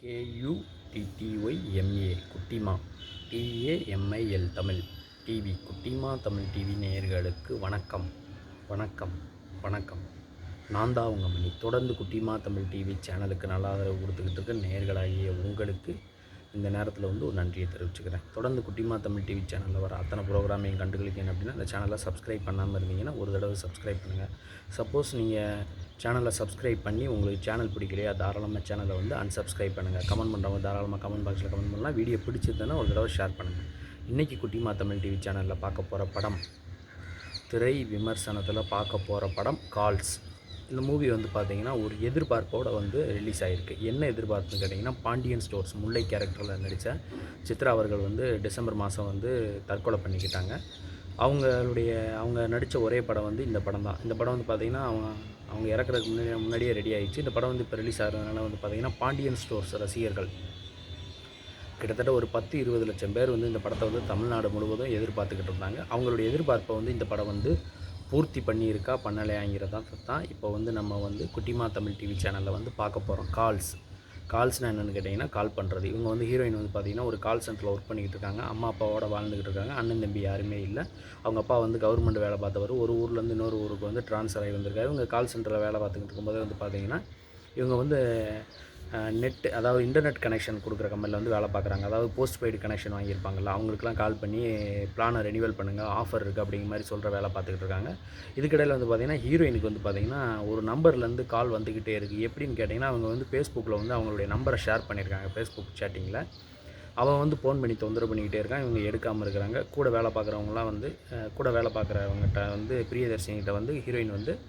KUTTYMA குட்டிமா TAMIL Tamil TV குட்டிமா Tamil TV நேயர்களுக்கு வணக்கம் வணக்கம் வணக்கம். நான் தான் உங்கள் மணி. தொடர்ந்து குட்டிமா தமிழ் டிவி சேனலுக்கு நல்ல ஆதரவு கொடுத்துக்கிட்டு இருக்க நேயர்களாகிய உங்களுக்கு இந்த நேரத்தில் ஒரு நன்றியை தெரிவிச்சுக்கிறேன். தொடர்ந்து குட்டிமா தமிழ் டிவி சேனலில் வர அத்தனை ப்ரோக்ராமையும் கண்டுகளிக்கணும் அப்படின்னா இந்த சேனலை சப்ஸ்கிரைப் பண்ணாமல் இருந்தீங்கன்னா ஒரு தடவை சப்ஸ்கிரைப் பண்ணுங்கள். சப்போஸ் நீங்கள் சேனலை சப்ஸ்கிரைப் பண்ணி உங்களுக்கு சேனல் பிடிக்கலையா தாராளமாக சேனலை அன்சப்ஸ்கிரைப் பண்ணுங்கள். கமெண்ட் பண்ணுறவங்க தாராளமாக கமெண்ட் பாக்ஸில் கமெண்ட் பண்ணலாம். வீடியோ பிடிச்சிருந்தேன்னா ஒரு தடவை ஷேர் பண்ணுங்கள். இன்றைக்கி குட்டிமா தமிழ் டிவி சேனலில் பார்க்க போகிற படம், திரை விமர்சனத்தில் பார்க்க போகிற படம் கால்ஸ். இந்த மூவி பார்த்திங்கன்னா ஒரு எதிர்பார்ப்போடு ரிலீஸ் ஆகிருக்கு. என்ன எதிர்பார்ப்புன்னு கேட்டிங்கன்னா, பாண்டியன் ஸ்டோர்ஸ் முல்லை கேரக்டரில் நடித்த சித்ரா அவர்கள் டிசம்பர் மாதம் தற்கொலை பண்ணிக்கிட்டாங்க. அவங்க நடித்த ஒரே படம் இந்த படம் தான். இந்த படம் பார்த்திங்கன்னா அவங்க இறக்குறதுக்கு முன்னாடியே ரெடி ஆகிடுச்சு. இந்த படம் இப்போ ரிலீஸ் ஆகிறதுனால பார்த்திங்கன்னா பாண்டியன் ஸ்டோர்ஸ் ரசிகர்கள் கிட்டத்தட்ட ஒரு 10-20 லட்சம் பேர் இந்த படத்தை தமிழ்நாடு முழுவதும் எதிர்பார்த்துக்கிட்டு இருந்தாங்க. அவங்களுடைய எதிர்பார்ப்பை இந்த படம் பூர்த்தி பண்ணியிருக்கா பண்ணலையாங்கிறதான் இப்போ நம்ம குட்டிமா தமிழ் டிவி சேனலில் பார்க்க போகிறோம். கால்ஸ்னால் என்னென்னு கேட்டிங்கன்னா, கால் பண்ணுறது. இவங்க ஹீரோயின் பார்த்திங்கன்னா ஒரு கால் சென்டரில் ஒர்க் பண்ணிக்கிட்டு இருக்காங்க. அம்மா அப்பாவோட வாழ்ந்துக்கிட்டு இருக்காங்க. அண்ணன் தம்பி யாருமே இல்லை. அவங்க அப்பா கவர்மெண்ட் வேலை பார்த்தவர். ஒரு ஊர்லேருந்து இன்னொரு ஊருக்கு ட்ரான்ஸ்ஃபர் ஆகி வந்திருக்காரு. இவங்க கால் சென்டரில் வேலை பார்த்துக்கிட்டு இருக்கும்போது பார்த்திங்கன்னா இவங்க நெட், அதாவது இன்டர்நெட் கனெக்ஷன் கொடுக்குற கம்பெனியில் வேலை பார்க்குறாங்க. அதாவது போஸ்ட் பெய்டு கனெக்ஷன் வாங்கியிருப்பாங்கள்ல, அவங்களுக்குலாம் கால் பண்ணி பிளானை ரெனிவல் பண்ணுங்கள், ஆஃபர் இருக்குது அப்படிங்கிற மாதிரி சொல்கிற வேலை பார்த்துக்கிட்டு இருக்காங்க. இதுக்கிடையில் பார்த்திங்கன்னா ஹீரோயினுக்கு பார்த்திங்கன்னா ஒரு நம்பர்லேருந்து கால் வந்துக்கிட்டே இருக்குது. எப்படின்னு கேட்டிங்கன்னா, அவங்க ஃபேஸ்புக்கில் அவங்களுடைய நம்பரை ஷேர் பண்ணியிருக்காங்க. ஃபேஸ்புக் சேட்டிங்கில் அவன் ஃபோன் பண்ணி தொந்தரவு பண்ணிக்கிட்டே இருக்கான். இவங்க எடுக்காமல் இருக்கிறாங்க. கூட வேலை பார்க்குறவங்களாம் கூட வேலை பார்க்குறவங்ககிட்ட பிரியதர்ஷினிகிட்ட ஹீரோயின்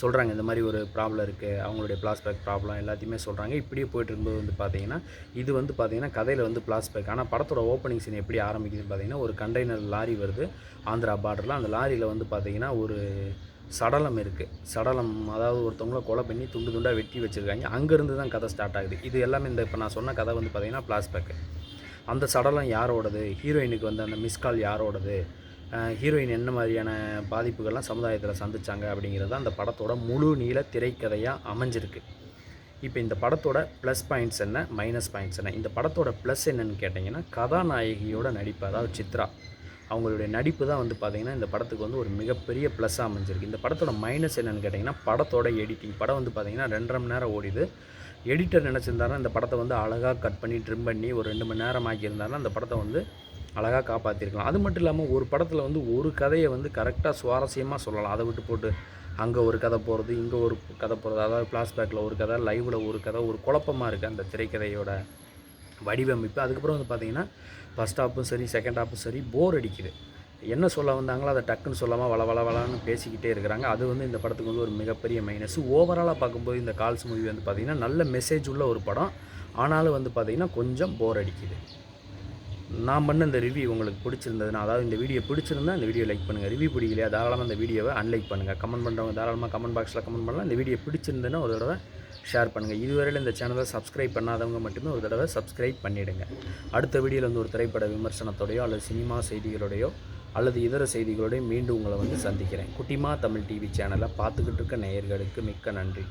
சொல்கிறாங்க, இந்த மாதிரி ஒரு ப்ராப்ளம் இருக்குது, அவங்களுடைய ஃப்ளாஷ்பேக் ப்ராப்ளம் எல்லாத்தையுமே சொல்கிறாங்க. இப்படியே போய்ட்டு இருக்கும்போது பார்த்திங்கன்னா இது பார்த்திங்கன்னா கதையில் ஃப்ளாஷ்பேக். ஆனால் படத்தோட ஓப்பனிங் சீன் எப்படி ஆரம்பிக்குதுன்னு பார்த்திங்கன்னா, ஒரு கண்டெய்னர் லாரி வருது ஆந்திரா பார்டரில். அந்த லாரியில் பார்த்திங்கன்னா ஒரு சடலம் இருக்குது. சடலம், அதாவது ஒருத்தவங்கள கொலை பண்ணி துண்டு துண்டாக வெட்டி வச்சுருக்காங்க. அங்கேருந்து தான் கதை ஸ்டார்ட் ஆகுது. இது எல்லாமே இப்போ நான் சொன்ன கதை பார்த்திங்கன்னா ஃப்ளாஷ்பேக்கு. அந்த சடலம் யாரோடது, ஹீரோயினுக்கு அந்த மிஸ்கால் யாரோடது, ஹீரோயின் என்ன மாதிரியான பாதிப்புகள்லாம் சமுதாயத்தில் சந்திச்சாங்க அப்படிங்கிறது அந்த படத்தோட முழு நீள திரைக்கதையாக அமைஞ்சிருக்கு. இப்போ இந்த படத்தோட ப்ளஸ் பாயிண்ட்ஸ் என்ன, மைனஸ் பாயிண்ட்ஸ் என்ன? இந்த படத்தோட ப்ளஸ் என்னென்னு கேட்டிங்கன்னா, கதாநாயகியோட நடிப்பு, அதாவது சித்ரா அவங்களுடைய நடிப்பு தான் பார்த்திங்கன்னா இந்த படத்துக்கு ஒரு மிகப்பெரிய ப்ளஸ்ஸாக அமைஞ்சிருக்கு. இந்த படத்தோட மைனஸ் என்னென்னு கேட்டிங்கன்னா, படத்தோட எடிட்டிங். படம் பார்த்திங்கன்னா 2.5 மணி நேரம் ஓடிது. எடிட்டர் நினச்சிருந்தாருன்னா இந்த படத்தை அழகாக கட் பண்ணி ட்ரிம் பண்ணி ஒரு 2 மணி நேரம் ஆக்கியிருந்தாருன்னா அந்த படத்தை அழகாக காப்பாற்றிருக்கலாம். அது மட்டும் இல்லாமல் ஒரு படத்தில் ஒரு கதையை கரெக்டாக சுவாரஸ்யமாக சொல்லலாம். அதை விட்டு போட்டு அங்கே ஒரு கதை போகிறது, இங்கே ஒரு கதை போகிறது, அதாவது ஃப்ளாஷ்பேக்கில் ஒரு கதை, லைவில் ஒரு கதை, ஒரு குழப்பமாக இருக்குது அந்த திரைக்கதையோட வடிவமைப்பு. அதுக்கப்புறம் பார்த்திங்கன்னா ஃபஸ்ட் ஹாப்பும் சரி செகண்ட் ஹாப்பும் சரி போர் அடிக்குது. என்ன சொல்ல வந்தாங்களோ அதை டக்குன்னு சொல்லாமல் வளவளன்னு பேசிக்கிட்டே இருக்கிறாங்க. அது இந்த படத்துக்கு ஒரு மிகப்பெரிய மைனஸ். ஓவராலாக பார்க்கும்போது இந்த கால்ஸ் மூவி பார்த்திங்கன்னா நல்ல மெசேஜ் உள்ள ஒரு படம். ஆனாலும் பார்த்திங்கன்னா கொஞ்சம் போர் அடிக்குது. நான் பண்ண இந்த ரிவ்யூ உங்களுக்கு பிடிச்சிருந்ததுன்னா, அதாவது இந்த வீடியோ பிடிச்சிருந்தா இந்த வீடியோ லைக் பண்ணுங்கள். ரிவ்யூ பிடிக்கலையா தாராளமாக இந்த வீடியோவை அன்லைக் பண்ணுங்கள். கமெண்ட் பண்ணுறவங்க தாராளமாக கமெண்ட் பாக்ஸில் கமெண்ட் பண்ணலாம். இந்த வீடியோ பிடிச்சிருந்ததுன்னா ஒரு தடவை ஷேர் பண்ணுங்கள். இதுவரையில் இந்த சேனலை சப்ஸ்கிரைப் பண்ணாதவங்க மட்டுமே ஒரு தடவை சப்ஸ்கிரைப் பண்ணிவிடுங்க. அடுத்த வீடியோவில் ஒரு திரைப்பட விமர்சனத்தோடையோ அல்லது சினிமா செய்திகளோடையோ அல்லது இதர செய்திகளோடையோ மீண்டும் உங்களை சந்திக்கிறேன். குட்டிமா தமிழ் டிவி சேனலை பார்த்துக்கிட்டு இருக்க நேயர்களுக்கு மிக்க நன்றி.